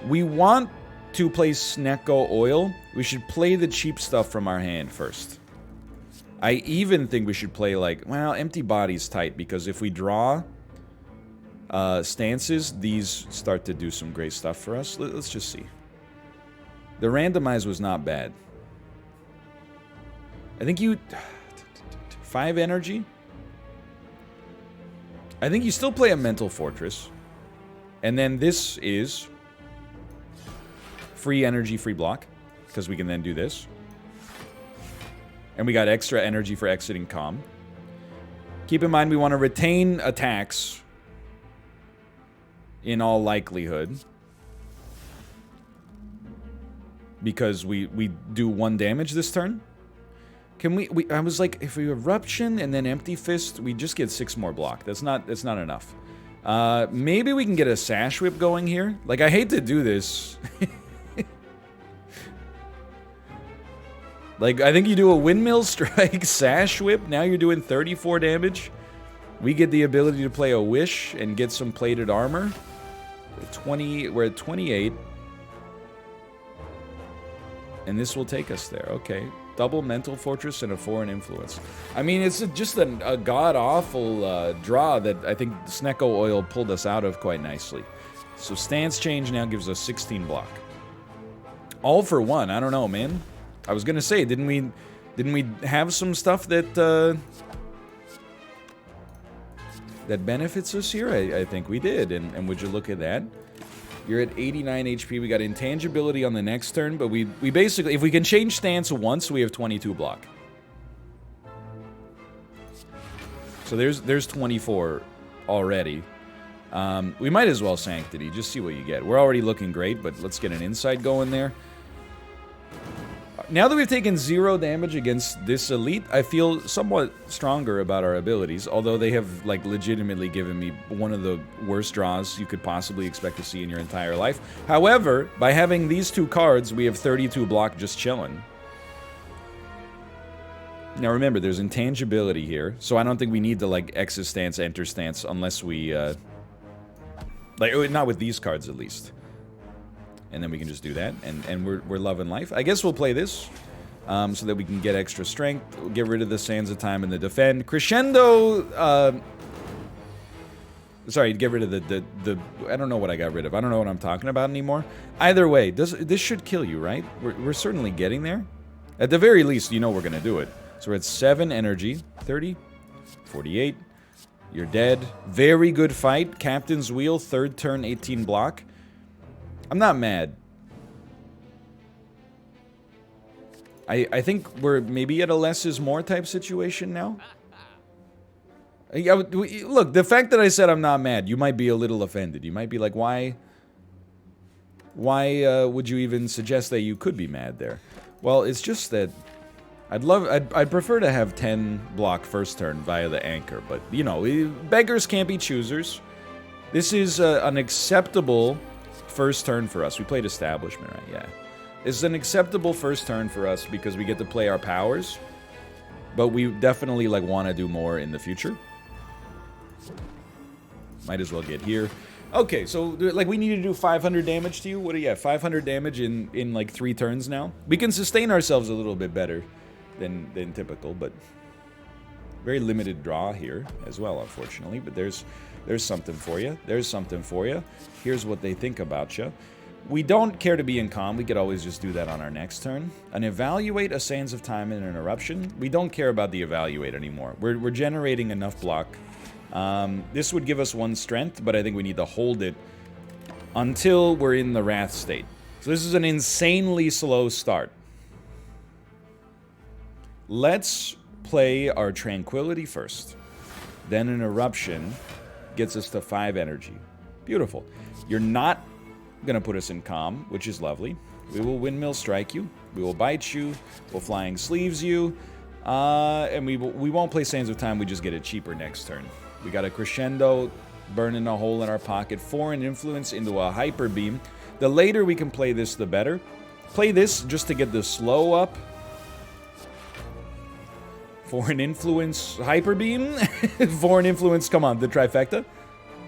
We want to play Snecko Oil. We should play the cheap stuff from our hand first. I even think we should play, like, well, Empty Body's tight, because if we draw stances, these start to do some great stuff for us. Let's just see. The randomize was not bad. I think you... 5 energy? I think you still play a Mental Fortress. And then this is free energy, free block. Because we can then do this. And we got extra energy for exiting Calm. Keep in mind we want to retain attacks. In all likelihood. Because we do 1 damage this turn. Can we I was like, if we Eruption and then Empty Fist, we just get 6 more block. That's not enough. Maybe we can get a Sash Whip going here. Like, I hate to do this. Like, I think you do a Windmill Strike, Sash Whip. Now you're doing 34 damage. We get the ability to play a Wish and get some plated armor. We're at 28. And this will take us there. Okay. Double Mental Fortress and a Foreign Influence. I mean, it's just a god-awful draw that I think Snecko Oil pulled us out of quite nicely. So stance change now gives us 16 block. All for 1. I don't know, man. I was gonna say, didn't we have some stuff that that benefits us here? I think we did. And would you look at that? You're at 89 HP. We got intangibility on the next turn, but we basically, if we can change stance once, we have 22 block. So there's 24 already. We might as well Sanctity, just see what you get. We're already looking great, but let's get an insight going there. Now that we've taken 0 damage against this elite, I feel somewhat stronger about our abilities, although they have, like, legitimately given me one of the worst draws you could possibly expect to see in your entire life. However, by having these 2 cards, we have 32 block just chilling. Now remember, there's intangibility here, so I don't think we need to, like, exit stance, enter stance, unless we, like, not with these cards at least. And then we can just do that, and we're loving life. I guess we'll play this, so that we can get extra strength, we'll get rid of the Sands of Time and the Defend. Crescendo, sorry, get rid of the I don't know what I got rid of. I don't know what I'm talking about anymore. Either way, this should kill you, right? We're certainly getting there. At the very least, you know we're gonna do it. So we're at 7 energy, 30, 48. You're dead. Very good fight. Captain's Wheel, 3rd turn, 18 block. I'm not mad. I think we're maybe at a less is more type situation now. Look, the fact that I said I'm not mad, you might be a little offended. You might be like, why would you even suggest that you could be mad there? Well, it's just that I'd prefer to have 10 block first turn via the anchor, but, you know, beggars can't be choosers. This is an acceptable first turn for us. We played Establishment, right? Yeah. This is an acceptable first turn for us because we get to play our powers, but we definitely, like, want to do more in the future. Might as well get here. Okay, so, like, we need to do 500 damage to you? What do you have? 500 damage in like, 3 turns now? We can sustain ourselves a little bit better than typical, but very limited draw here as well, unfortunately, but there's something for you. There's something for you. Here's what they think about you. We don't care to be in calm. We could always just do that on our next turn. An evaluate, a Sands of Time, and an eruption. We don't care about the evaluate anymore. We're generating enough block. This would give us 1 strength, but I think we need to hold it until we're in the wrath state. So this is an insanely slow start. Let's play our tranquility first. Then an eruption gets us to 5 energy. Beautiful. You're not gonna put us in calm, which is lovely. We will windmill strike you. We will bite you. We'll flying sleeves you. And we won't play Sands of Time. We just get it cheaper next turn. We got a crescendo, burning a hole in our pocket. Foreign influence into a hyper beam. The later we can play this, the better. Play this just to get the slow up. Foreign influence, hyper beam. Foreign influence, come on, the trifecta.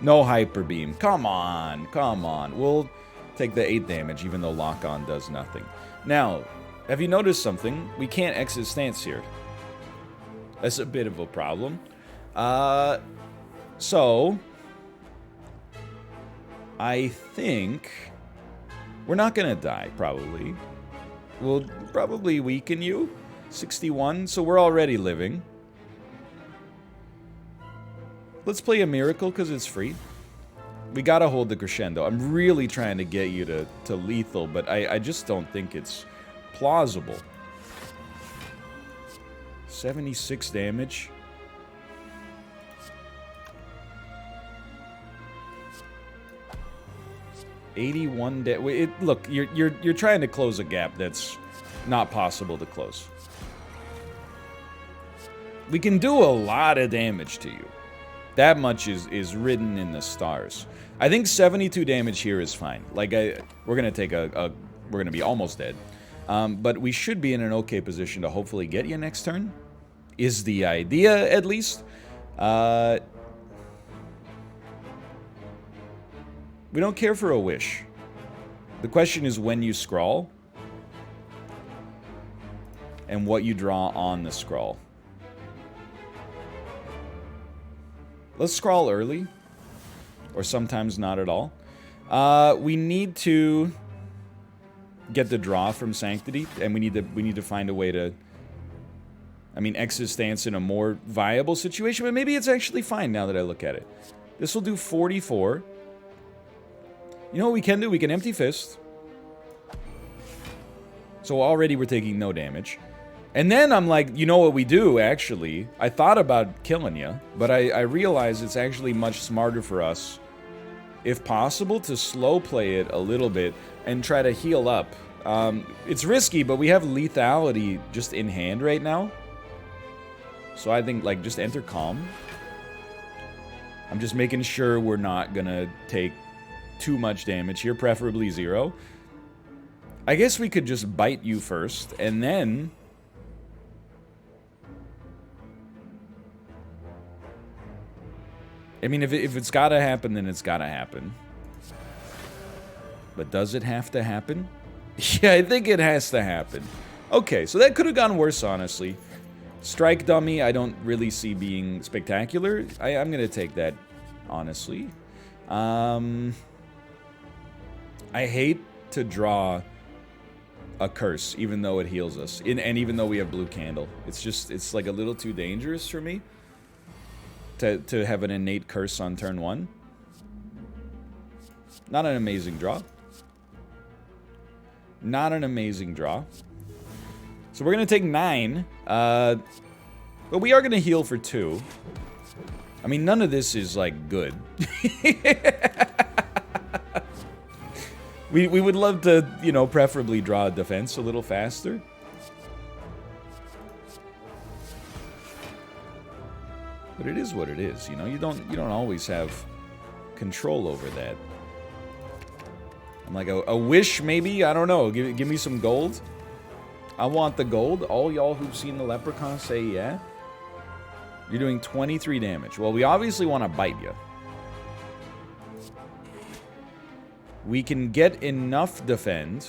No hyper beam. Come on, come on. We'll take the 8 damage, even though lock-on does nothing. Now, have you noticed something? We can't exit stance here. That's a bit of a problem. So I think we're not gonna die, probably. We'll probably weaken you. 61, so we're already living. Let's play a miracle because it's free. We gotta hold the crescendo. I'm really trying to get you to lethal, but I just don't think it's plausible. 76 damage. Look, you're trying to close a gap that's not possible to close. We can do a lot of damage to you. That much is written in the stars. I think 72 damage here is fine. Like, we're gonna take we're gonna be almost dead. But we should be in an okay position to hopefully get you next turn. Is the idea, at least. We don't care for a wish. The question is when you scrawl. And what you draw on the scrawl. Let's scrawl early. Or sometimes not at all. We need to get the draw from Sanctity. And we need to find a way to... I mean, exit stance in a more viable situation. But maybe it's actually fine now that I look at it. This will do 44. You know what we can do? We can Empty Fist. So already we're taking no damage. And then I'm like, you know what we do, actually? I thought about killing you, but I realize it's actually much smarter for us, if possible, to slow play it a little bit and try to heal up. It's risky, but we have lethality just in hand right now. So I think, like, just enter calm. I'm just making sure we're not gonna take too much damage here, preferably 0. I guess we could just bite you first, and then... I mean, if it's gotta happen, then it's gotta happen. But does it have to happen? Yeah, I think it has to happen. Okay, so that could have gone worse, honestly. Strike dummy, I don't really see being spectacular. I'm gonna take that, honestly. I hate to draw a curse, even though it heals us. And even though we have blue candle. It's like a little too dangerous for me. To have an innate curse on turn 1. Not an amazing draw. Not an amazing draw. So we're going to take 9. But we are going to heal for 2. I mean, none of this is, like, good. We would love to, you know, preferably draw a defense a little faster. But it is what it is, you know. You don't always have control over that. I'm like a wish, maybe. I don't know. Give me some gold. I want the gold. All y'all who've seen the Leprechaun say yeah. You're doing 23 damage. Well, we obviously want to bite you. We can get enough defend.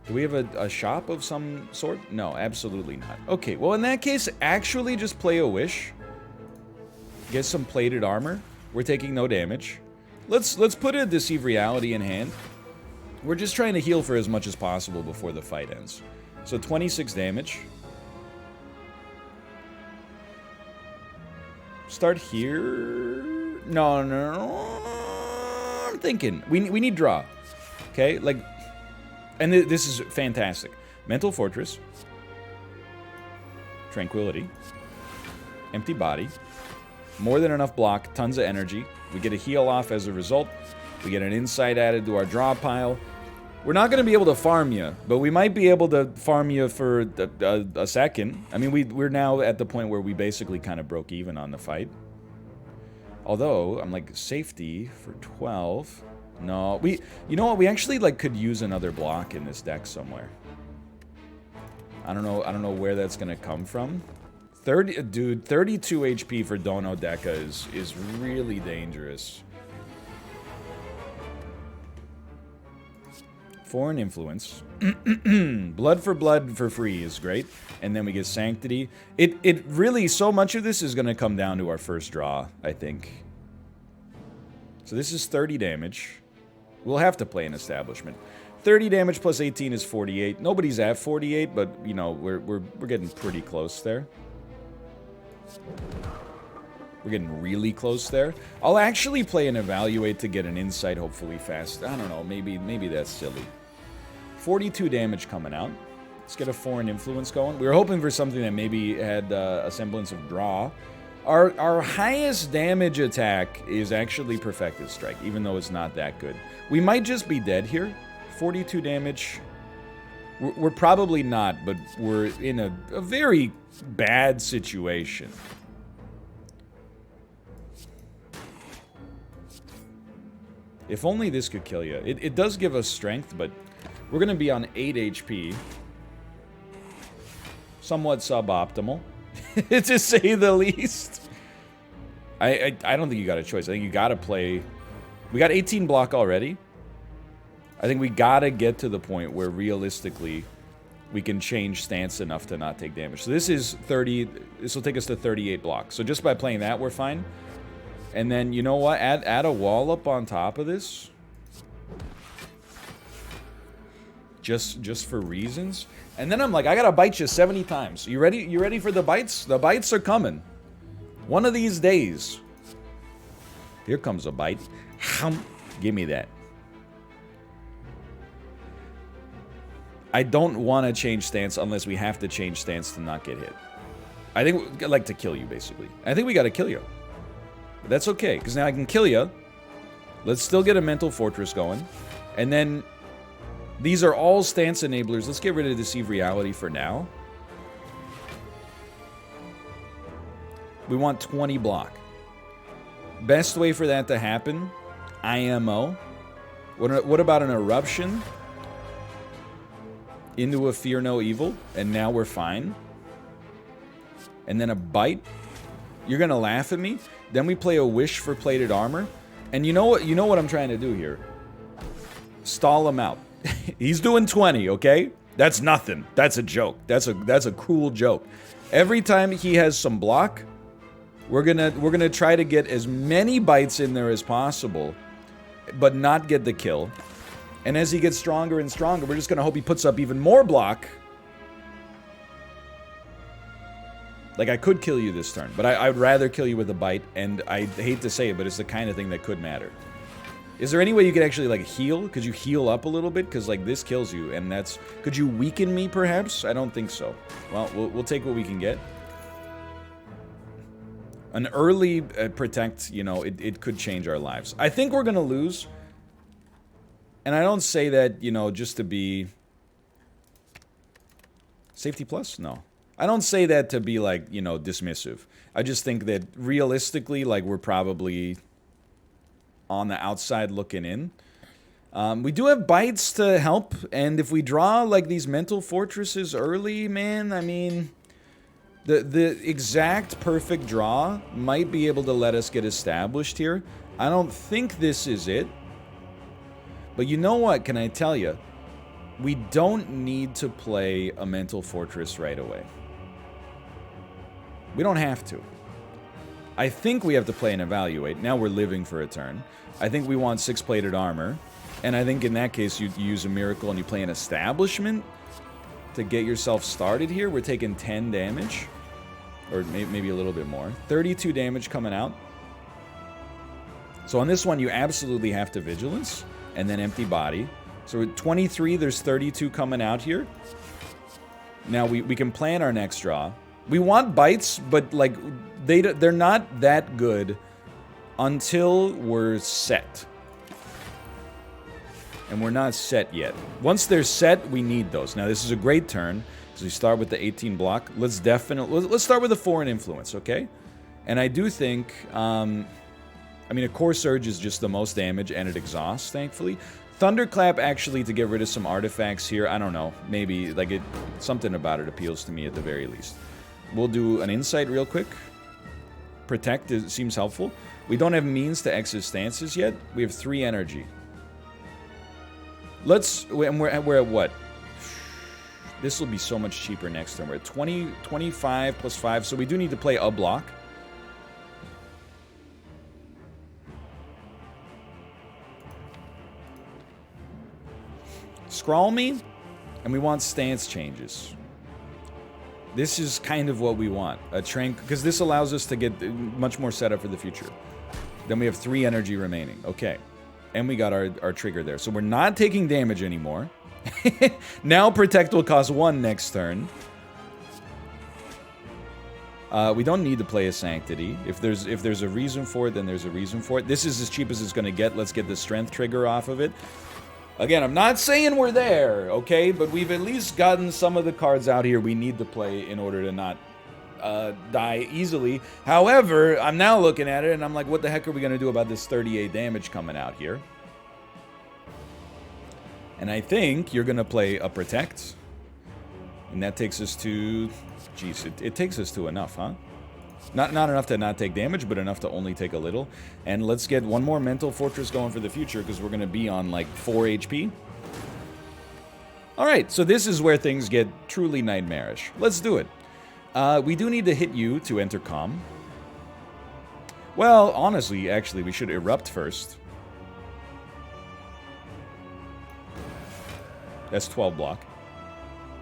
Do we have a shop of some sort? No, absolutely not. Okay, well, in that case, actually just play a wish. Get some plated armor. We're taking no damage. Let's put a Deceive Reality in hand. We're just trying to heal for as much as possible before the fight ends. So 26 damage. Start here. No. I'm thinking. We need draw. Okay? Like, and this is fantastic. Mental Fortress. Tranquility. Empty body. More than enough block. Tons of energy. We get a heal off as a result. We get an insight added to our draw pile. We're not going to be able to farm you, but we might be able to farm you for a second. I mean, we're now at the point where we basically kind of broke even on the fight. Although, I'm like, safety for 12. No, you know what? We actually, like, could use another block in this deck somewhere. I don't know where that's going to come from. 32 HP for Dono Deca is really dangerous. Foreign Influence. Blood for free is great. And then we get Sanctity. It really, so much of this is going to come down to our first draw, I think. So this is 30 damage. We'll have to play an Establishment. 30 damage plus 18 is 48. Nobody's at 48, but, you know, we're getting pretty close there. We're getting really close there. I'll actually play an Evaluate to get an Insight, hopefully fast. I don't know, maybe that's silly. 42 damage coming out. Let's get a Foreign Influence going. We were hoping for something that maybe had a semblance of draw. Our highest damage attack is actually Perfected Strike, even though it's not that good. We might just be dead here. 42 damage. We're probably not, but we're in a very bad situation. If only this could kill you. It does give us strength, but we're going to be on 8 HP. Somewhat suboptimal, to say the least. I don't think you got a choice. I think you got to play... We got 18 block already. I think we got to get to the point where realistically we can change stance enough to not take damage. So this is 30... This will take us to 38 blocks. So just by playing that, we're fine. And then, you know what? Add a wall up on top of this. Just for reasons. And then I'm like, I gotta bite you 70 times. You ready? You ready for the bites? The bites are coming. One of these days. Here comes a bite. Give me that. I don't want to change stance unless we have to change stance to not get hit. I think I'd like to kill you, basically. I think we gotta kill you. But that's okay, because now I can kill you. Let's still get a Mental Fortress going. And then, these are all stance enablers. Let's get rid of Deceive Reality for now. We want 20 block. Best way for that to happen, IMO. What about an Eruption? Into a Fear No Evil, and now we're fine. And then a Bite. You're gonna laugh at me? Then we play a Wish for Plated Armor. And you know what I'm trying to do here? Stall him out. He's doing 20, okay? That's nothing. That's a joke. That's a cool joke. Every time he has some block, we're gonna try to get as many bites in there as possible, but not get the kill. And as he gets stronger and stronger, we're just gonna hope he puts up even more block. Like, I could kill you this turn, but I would rather kill you with a bite, and I hate to say it, but it's the kind of thing that could matter. Is there any way you could actually, like, heal? Could you heal up a little bit? Because, like, this kills you, and that's... Could you weaken me, perhaps? I don't think so. Well, we'll take what we can get. An early protect, you know, it could change our lives. I think we're gonna lose. And I don't say that, you know, just to be... Safety plus? No. I don't say that to be, like, you know, dismissive. I just think that, realistically, like, we're probably on the outside looking in. We do have bites to help, and if we draw, like, these Mental Fortresses early, man, I mean... The exact perfect draw might be able to let us get established here. I don't think this is it. But you know what, can I tell you? We don't need to play a Mental Fortress right away. We don't have to. I think we have to play an Evaluate. Now we're living for a turn. I think we want 6 Plated Armor. And I think in that case, you use a miracle and you play an establishment to get yourself started here. We're taking 10 damage. Or maybe a little bit more. 32 damage coming out. So on this one, you absolutely have to Vigilance. And then Empty Body. So at 23, there's 32 coming out here. Now we can plan our next draw. We want bites, but like they're not that good until we're set. And we're not set yet. Once they're set, we need those. Now this is a great turn. So we start with the 18 block. Let's start with a 4 in influence, okay? And I do think, I mean, a Core Surge is just the most damage, and it exhausts, thankfully. Thunderclap, actually, to get rid of some artifacts here, I don't know. Maybe, like, something about it appeals to me at the very least. We'll do an Insight real quick. Protect seems helpful. We don't have means to exit stances yet. We have 3 energy. And we're at what? This will be so much cheaper next turn. We're at 25 plus 5, so we do need to play a block. Scrawl me, and we want stance changes. This is kind of what we want. A trank, because this allows us to get much more setup for the future. Then we have 3 energy remaining. Okay. And we got our trigger there. So we're not taking damage anymore. Now Protect will cost 1 next turn. We don't need to play a Sanctity. If there's a reason for it, then there's a reason for it. This is as cheap as it's going to get. Let's get the Strength trigger off of it. Again, I'm not saying we're there, okay? But we've at least gotten some of the cards out here we need to play in order to not die easily. However, I'm now looking at it and I'm like, what the heck are we going to do about this 38 damage coming out here? And I think you're going to play a Protect. And that takes us to... Jeez, it takes us to enough, huh? Not enough to not take damage, but enough to only take a little. And let's get one more Mental Fortress going for the future, because we're going to be on, like, 4 HP. Alright, so this is where things get truly nightmarish. Let's do it. We do need to hit you to enter Calm. Well, honestly, actually, we should Erupt first. That's 12 block.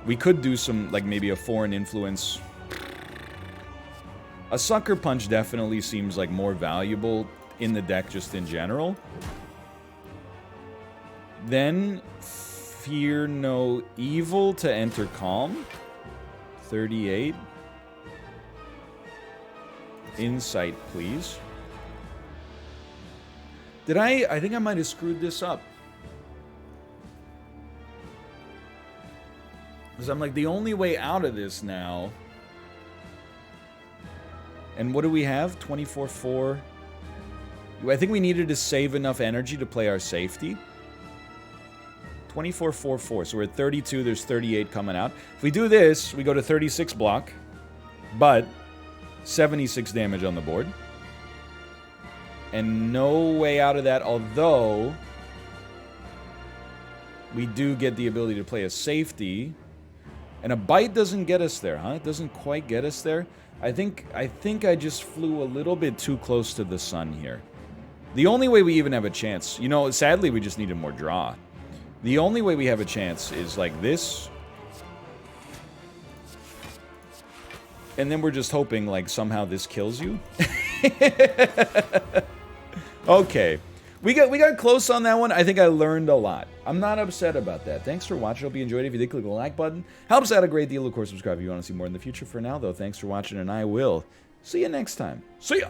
We could do some, like, maybe a 4 in influence. A Sucker Punch definitely seems like more valuable in the deck just in general. Then Fear No Evil to enter Calm. 38. Insight, please. I think I might have screwed this up. Because I'm like, the only way out of this now... And what do we have? 24-4. I think we needed to save enough energy to play our safety. 24-4-4. So we're at 32. There's 38 coming out. If we do this, we go to 36 block. But 76 damage on the board. And no way out of that, although we do get the ability to play a safety. And a Bite doesn't get us there, huh? It doesn't quite get us there. I think I just flew a little bit too close to the sun here. The only way we even have a chance, you know, sadly we just needed more draw. The only way we have a chance is like this. And then we're just hoping like somehow this kills you. Okay. We got close on that one. I think I learned a lot. I'm not upset about that. Thanks for watching. Hope you enjoyed it. If you did, click the like button. Helps out a great deal. Of course, subscribe if you want to see more in the future. For now, though, thanks for watching, and I will see you next time. See ya!